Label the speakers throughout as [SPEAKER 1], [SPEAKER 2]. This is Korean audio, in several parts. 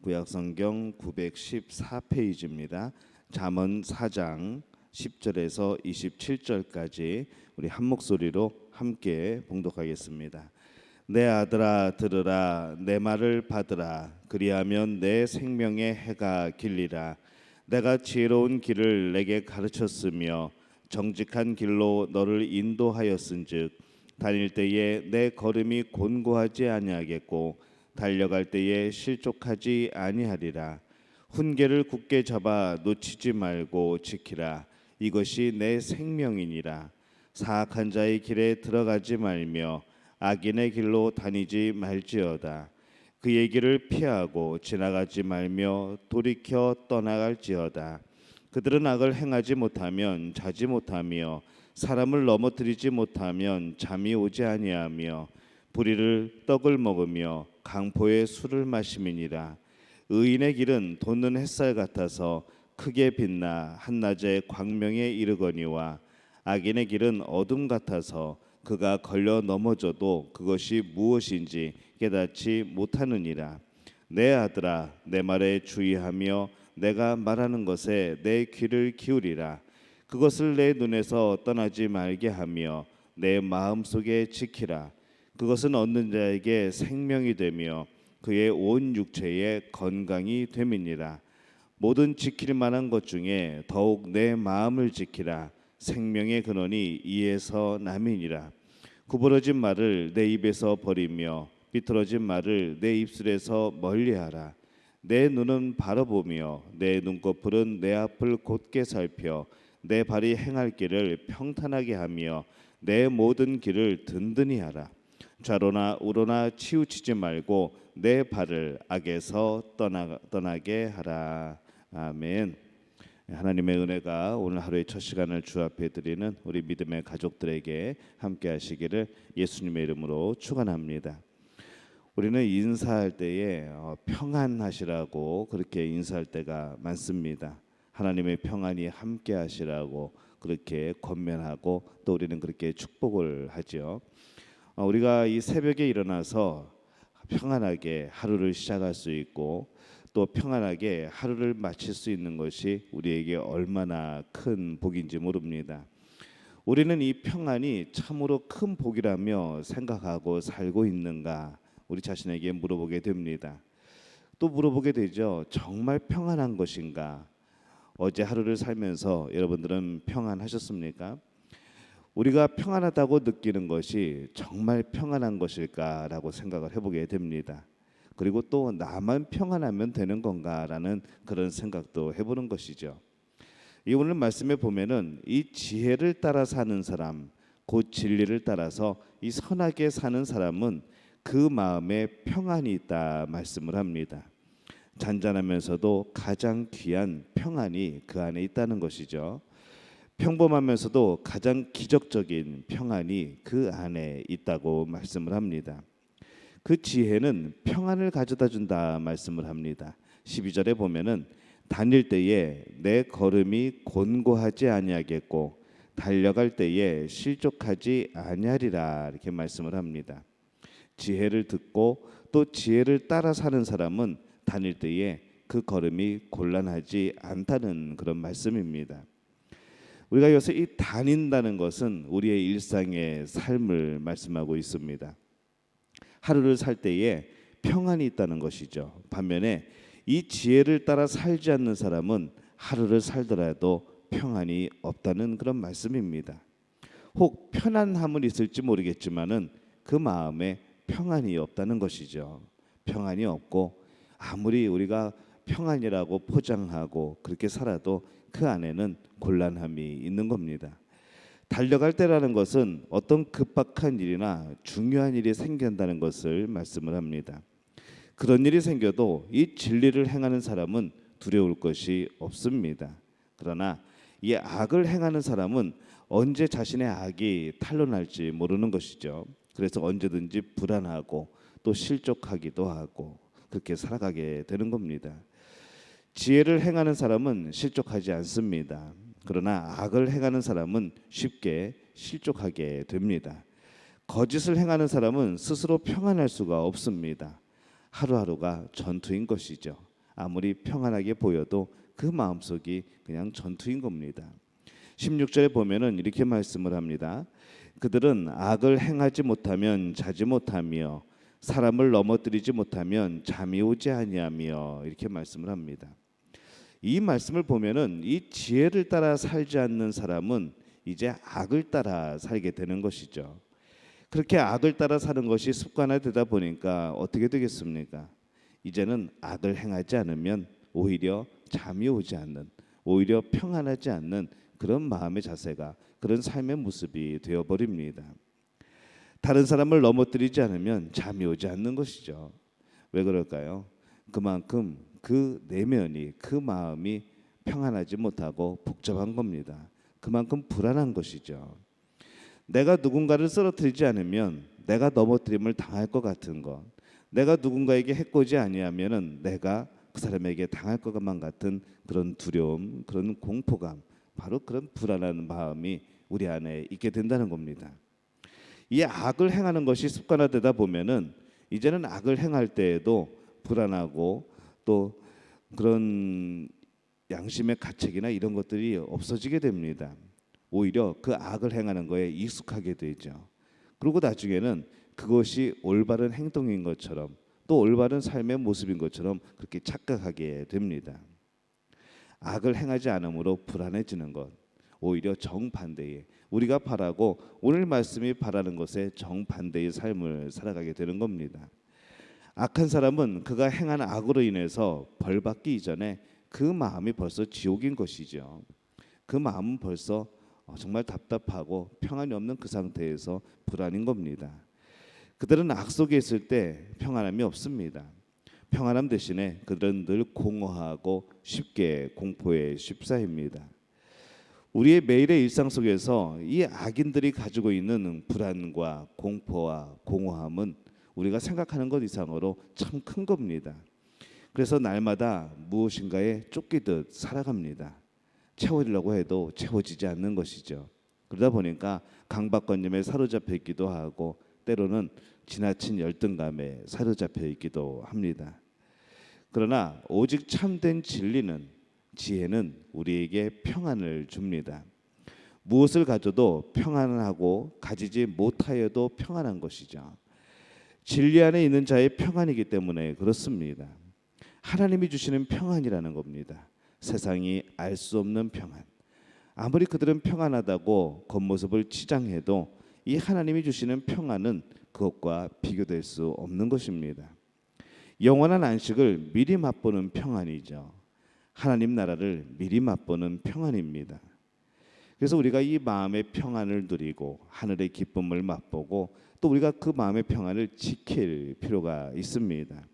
[SPEAKER 1] 구약성경 914페이지입니다. 잠언 4장 10절에서 27절까지 우리 한 목소리로 함께 봉독하겠습니다. 내 아들아 들으라, 내 말을 받으라. 그리하면 내 생명의 해가 길리라. 내가 지혜로운 길을 내게 가르쳤으며 정직한 길로 너를 인도하였은즉 다닐 때에 내 걸음이 곤고하지 아니하겠고 달려갈 때에 실족하지 아니하리라. 훈계를 굳게 잡아 놓치지 말고 지키라. 이것이 내 생명이니라. 사악한 자의 길에 들어가지 말며 악인의 길로 다니지 말지어다. 그의 길을 피하고 지나가지 말며 돌이켜 떠나갈지어다. 그들은 악을 행하지 못하면 자지 못하며 사람을 넘어뜨리지 못하면 잠이 오지 아니하며 불의를 떡을 먹으며 강포의 술을 마심이니라. 의인의 길은 돋는 햇살 같아서 크게 빛나 한낮의 광명에 이르거니와 악인의 길은 어둠 같아서 그가 걸려 넘어져도 그것이 무엇인지 깨닫지 못하느니라. 내 아들아, 내 말에 주의하며 내가 말하는 것에 내 귀를 기울이라. 그것을 내 눈에서 떠나지 말게 하며 내 마음속에 지키라. 그것은 얻는 자에게 생명이 되며 그의 온 육체에 건강이 됨이니라. 모든 지킬 만한 것 중에 더욱 내 마음을 지키라. 생명의 근원이 이에서 남이니라. 구부러진 말을 내 입에서 버리며 비틀어진 말을 내 입술에서 멀리하라. 내 눈은 바라보며 내 눈꺼풀은 내 앞을 곧게 살펴 내 발이 행할 길을 평탄하게 하며 내 모든 길을 든든히 하라. 좌로나 우로나 치우치지 말고 내 발을 악에서 떠나게 하라. 아멘. 하나님의 은혜가 오늘 하루의 첫 시간을 주 앞에 드리는 우리 믿음의 가족들에게 함께 하시기를 예수님의 이름으로 축원합니다. 우리는 인사할 때에 평안하시라고 그렇게 인사할 때가 많습니다. 하나님의 평안이 함께 하시라고 그렇게 권면하고 또 우리는 그렇게 축복을 하죠. 우리가 이 새벽에 일어나서 평안하게 하루를 시작할 수 있고 또 평안하게 하루를 마칠 수 있는 것이 우리에게 얼마나 큰 복인지 모릅니다. 우리는 이 평안이 참으로 큰 복이라며 생각하고 살고 있는가 우리 자신에게 물어보게 됩니다. 또 물어보게 되죠. 정말 평안한 것인가? 어제 하루를 살면서 여러분들은 평안하셨습니까? 우리가 평안하다고 느끼는 것이 정말 평안한 것일까라고 생각을 해보게 됩니다. 그리고 또 나만 평안하면 되는 건가라는 그런 생각도 해보는 것이죠. 이 오늘 말씀에 보면은 이 지혜를 따라 사는 사람, 곧 진리를 따라서 이 선하게 사는 사람은 그 마음에 평안이 있다 말씀을 합니다. 잔잔하면서도 가장 귀한 평안이 그 안에 있다는 것이죠. 평범하면서도 가장 기적적인 평안이 그 안에 있다고 말씀을 합니다. 그 지혜는 평안을 가져다 준다 말씀을 합니다. 12절에 보면은 다닐 때에 내 걸음이 곤고하지 아니하겠고 달려갈 때에 실족하지 아니하리라 이렇게 말씀을 합니다. 지혜를 듣고 또 지혜를 따라 사는 사람은 다닐 때에 그 걸음이 곤란하지 않다는 그런 말씀입니다. 우리가 여기서 이 다닌다는 것은 우리의 일상의 삶을 말씀하고 있습니다. 하루를 살 때에 평안이 있다는 것이죠. 반면에 이 지혜를 따라 살지 않는 사람은 하루를 살더라도 평안이 없다는 그런 말씀입니다. 혹 편안함은 있을지 모르겠지만은 그 마음에 평안이 없다는 것이죠. 평안이 없고 아무리 우리가 평안이라고 포장하고 그렇게 살아도 그 안에는 곤란함이 있는 겁니다. 달려갈 때라는 것은 어떤 급박한 일이나 중요한 일이 생긴다는 것을 말씀을 합니다. 그런 일이 생겨도 이 진리를 행하는 사람은 두려울 것이 없습니다. 그러나 이 악을 행하는 사람은 언제 자신의 악이 탄로날지 모르는 것이죠. 그래서 언제든지 불안하고 또 실족하기도 하고 그렇게 살아가게 되는 겁니다. 지혜를 행하는 사람은 실족하지 않습니다. 그러나 악을 행하는 사람은 쉽게 실족하게 됩니다. 거짓을 행하는 사람은 스스로 평안할 수가 없습니다. 하루하루가 전투인 것이죠. 아무리 평안하게 보여도 그 마음속이 그냥 전투인 겁니다. 16절에 보면은 이렇게 말씀을 합니다. 그들은 악을 행하지 못하면 자지 못하며 사람을 넘어뜨리지 못하면 잠이 오지 아니하며 이렇게 말씀을 합니다. 이 말씀을 보면은 이 지혜를 따라 살지 않는 사람은 이제 악을 따라 살게 되는 것이죠. 그렇게 악을 따라 사는 것이 습관화되다 보니까 어떻게 되겠습니까? 이제는 악을 행하지 않으면 오히려 잠이 오지 않는, 오히려 평안하지 않는 그런 마음의 자세가, 그런 삶의 모습이 되어버립니다. 다른 사람을 넘어뜨리지 않으면 잠이 오지 않는 것이죠. 왜 그럴까요? 그만큼 그 내면이, 그 마음이 평안하지 못하고 복잡한 겁니다. 그만큼 불안한 것이죠. 내가 누군가를 쓰러뜨리지 않으면 내가 넘어뜨림을 당할 것 같은 것, 내가 누군가에게 해코지 아니하면은 내가 그 사람에게 당할 것만 같은 그런 두려움, 그런 공포감, 바로 그런 불안한 마음이 우리 안에 있게 된다는 겁니다. 이 악을 행하는 것이 습관화되다 보면은 이제는 악을 행할 때에도 불안하고 또 그런 양심의 가책이나 이런 것들이 없어지게 됩니다. 오히려 그 악을 행하는 거에 익숙하게 되죠. 그리고 나중에는 그것이 올바른 행동인 것처럼 또 올바른 삶의 모습인 것처럼 그렇게 착각하게 됩니다. 악을 행하지 않으므로 불안해지는 것, 오히려 정반대의, 우리가 바라고 오늘 말씀이 바라는 것에 정반대의 삶을 살아가게 되는 겁니다. 악한 사람은 그가 행한 악으로 인해서 벌받기 이전에 그 마음이 벌써 지옥인 것이죠. 그 마음은 벌써 정말 답답하고 평안이 없는 그 상태에서 불안인 겁니다. 그들은 악 속에 있을 때 평안함이 없습니다. 평안함 대신에 그들은 늘 공허하고 쉽게 공포에 휩싸입니다. 우리의 매일의 일상 속에서 이 악인들이 가지고 있는 불안과 공포와 공허함은 우리가 생각하는 것 이상으로 참 큰 겁니다. 그래서 날마다 무엇인가에 쫓기듯 살아갑니다. 채워지려고 해도 채워지지 않는 것이죠. 그러다 보니까 강박관념에 사로잡혀 있기도 하고 때로는 지나친 열등감에 사로잡혀 있기도 합니다. 그러나 오직 참된 진리는, 지혜는 우리에게 평안을 줍니다. 무엇을 가져도 평안하고 가지지 못하여도 평안한 것이죠. 진리 안에 있는 자의 평안이기 때문에 그렇습니다. 하나님이 주시는 평안이라는 겁니다. 세상이 알 수 없는 평안. 아무리 그들은 평안하다고 겉모습을 치장해도 이 하나님이 주시는 평안은 그것과 비교될 수 없는 것입니다. 영원한 안식을 미리 맛보는 평안이죠. 하나님 나라를 미리 맛보는 평안입니다. 그래서 우리가 이 마음의 평안을 누리고 하늘의 기쁨을 맛보고 또 우리가 그 마음의 평안을 지킬 필요가 있습니다.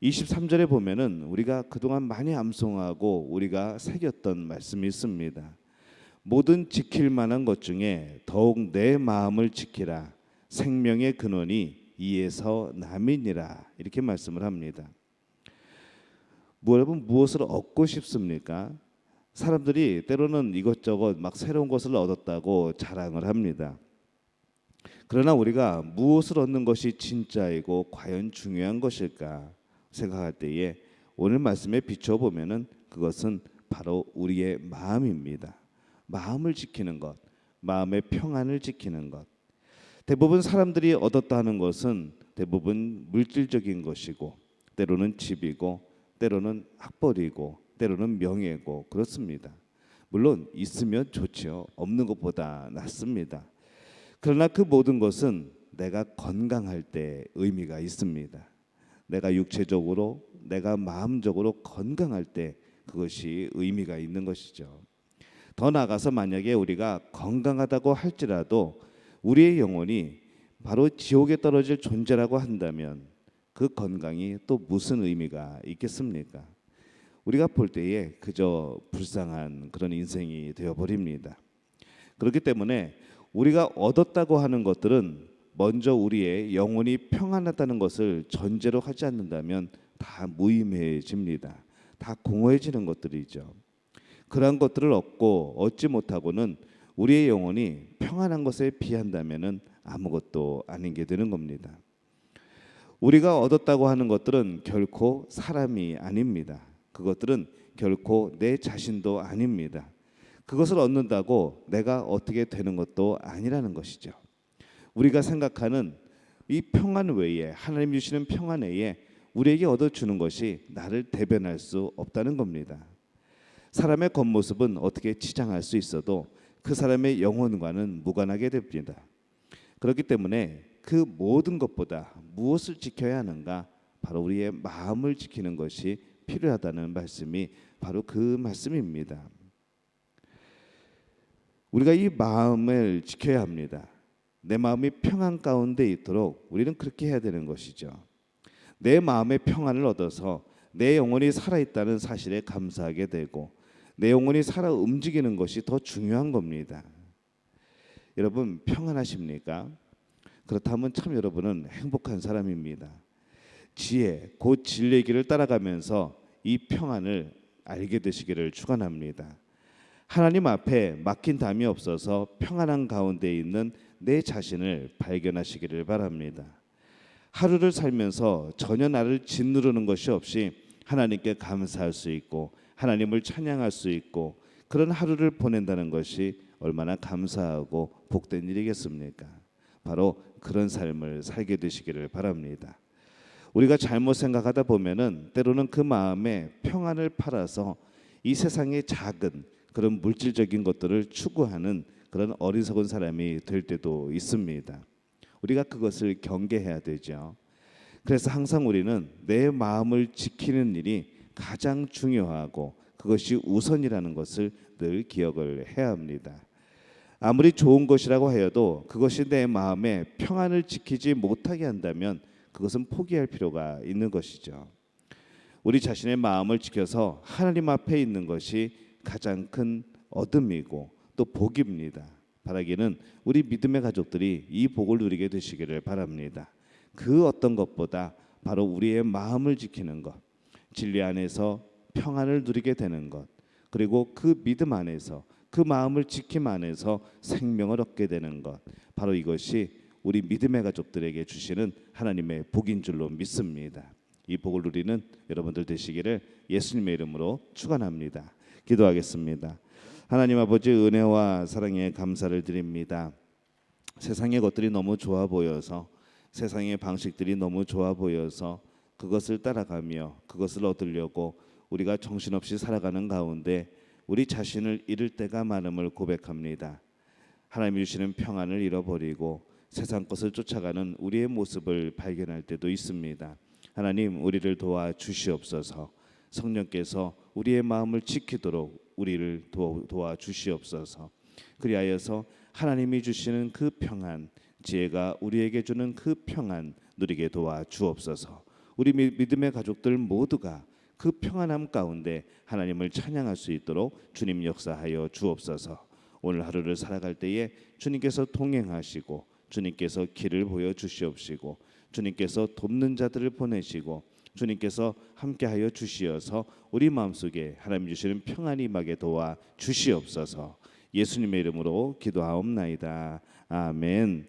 [SPEAKER 1] 23절에 보면은 우리가 그동안 많이 암송하고 우리가 새겼던 말씀이 있습니다. 모든 지킬 만한 것 중에 더욱 내 마음을 지키라. 생명의 근원이 이에서 남이니라. 이렇게 말씀을 합니다. 여러분 무엇을 얻고 싶습니까? 사람들이 때로는 이것저것 막 새로운 것을 얻었다고 자랑을 합니다. 그러나 우리가 무엇을 얻는 것이 진짜이고 과연 중요한 것일까 생각할 때에 오늘 말씀에 비춰보면은 그것은 바로 우리의 마음입니다. 마음을 지키는 것, 마음의 평안을 지키는 것. 대부분 사람들이 얻었다 하는 것은 대부분 물질적인 것이고 때로는 집이고 때로는 학벌이고 때로는 명예고 그렇습니다. 물론 있으면 좋지요. 없는 것보다 낫습니다. 그러나 그 모든 것은 내가 건강할 때 의미가 있습니다. 내가 육체적으로, 내가 마음적으로 건강할 때 그것이 의미가 있는 것이죠. 더 나아가서 만약에 우리가 건강하다고 할지라도 우리의 영혼이 바로 지옥에 떨어질 존재라고 한다면 그 건강이 또 무슨 의미가 있겠습니까? 우리가 볼 때에 그저 불쌍한 그런 인생이 되어버립니다. 그렇기 때문에 우리가 얻었다고 하는 것들은 먼저 우리의 영혼이 평안하다는 것을 전제로 하지 않는다면 다 무의미해집니다. 다 공허해지는 것들이죠. 그러한 것들을 얻지 못하고는 우리의 영혼이 평안한 것에 비한다면은 아무것도 아닌 게 되는 겁니다. 우리가 얻었다고 하는 것들은 결코 사람이 아닙니다. 그것들은 결코 내 자신도 아닙니다. 그것을 얻는다고 내가 어떻게 되는 것도 아니라는 것이죠. 우리가 생각하는 이 평안 외에, 하나님 주시는 평안 외에 우리에게 얻어주는 것이 나를 대변할 수 없다는 겁니다. 사람의 겉모습은 어떻게 치장할 수 있어도 그 사람의 영혼과는 무관하게 됩니다. 그렇기 때문에 그 모든 것보다 무엇을 지켜야 하는가? 바로 우리의 마음을 지키는 것이 필요하다는 말씀이 바로 그 말씀입니다. 우리가 이 마음을 지켜야 합니다. 내 마음이 평안 가운데 있도록 우리는 그렇게 해야 되는 것이죠. 내 마음의 평안을 얻어서 내 영혼이 살아있다는 사실에 감사하게 되고 내 영혼이 살아 움직이는 것이 더 중요한 겁니다. 여러분 평안하십니까? 그렇다면 참 여러분은 행복한 사람입니다. 지혜, 곧 진리의 길을 따라가면서 이 평안을 알게 되시기를 축원합니다. 하나님 앞에 막힌 담이 없어서 평안한 가운데 있는 내 자신을 발견하시기를 바랍니다. 하루를 살면서 전혀 나를 짓누르는 것이 없이 하나님께 감사할 수 있고 하나님을 찬양할 수 있고 그런 하루를 보낸다는 것이 얼마나 감사하고 복된 일이겠습니까? 바로 그런 삶을 살게 되시기를 바랍니다. 우리가 잘못 생각하다 보면은 때로는 그 마음에 평안을 팔아서 이 세상의 작은 그런 물질적인 것들을 추구하는 그런 어리석은 사람이 될 때도 있습니다. 우리가 그것을 경계해야 되죠. 그래서 항상 우리는 내 마음을 지키는 일이 가장 중요하고 그것이 우선이라는 것을 늘 기억을 해야 합니다. 아무리 좋은 것이라고 하여도 그것이 내 마음에 평안을 지키지 못하게 한다면 그것은 포기할 필요가 있는 것이죠. 우리 자신의 마음을 지켜서 하나님 앞에 있는 것이 가장 큰 얻음이고 또 복입니다. 바라기는 우리 믿음의 가족들이 이 복을 누리게 되시기를 바랍니다. 그 어떤 것보다 바로 우리의 마음을 지키는 것, 진리 안에서 평안을 누리게 되는 것, 그리고 그 믿음 안에서 그 마음을 지킴 안에서 생명을 얻게 되는 것, 바로 이것이 우리 믿음의 가족들에게 주시는 하나님의 복인 줄로 믿습니다. 이 복을 누리는 여러분들 되시기를 예수님의 이름으로 축원합니다. 기도하겠습니다. 하나님 아버지 은혜와 사랑에 감사를 드립니다. 세상의 것들이 너무 좋아 보여서 세상의 방식들이 너무 좋아 보여서 그것을 따라가며 그것을 얻으려고 우리가 정신없이 살아가는 가운데 우리 자신을 잃을 때가 많음을 고백합니다. 하나님이 주시는 평안을 잃어버리고 세상 것을 쫓아가는 우리의 모습을 발견할 때도 있습니다. 하나님 우리를 도와 주시옵소서. 성령께서 우리의 마음을 지키도록 우리를 도와 주시옵소서. 그리하여서 하나님이 주시는 그 평안, 지혜가 우리에게 주는 그 평안 누리게 도와 주옵소서. 우리 믿음의 가족들 모두가 그 평안함 가운데 하나님을 찬양할 수 있도록 주님 역사하여 주옵소서. 오늘 하루를 살아갈 때에 주님께서 동행하시고 주님께서 길을 보여 주시옵시고 주님께서 돕는 자들을 보내시고 주님께서 함께하여 주시어서 우리 마음속에 하나님 주시는 평안이 임하게 도와 주시옵소서. 예수님의 이름으로 기도하옵나이다. 아멘.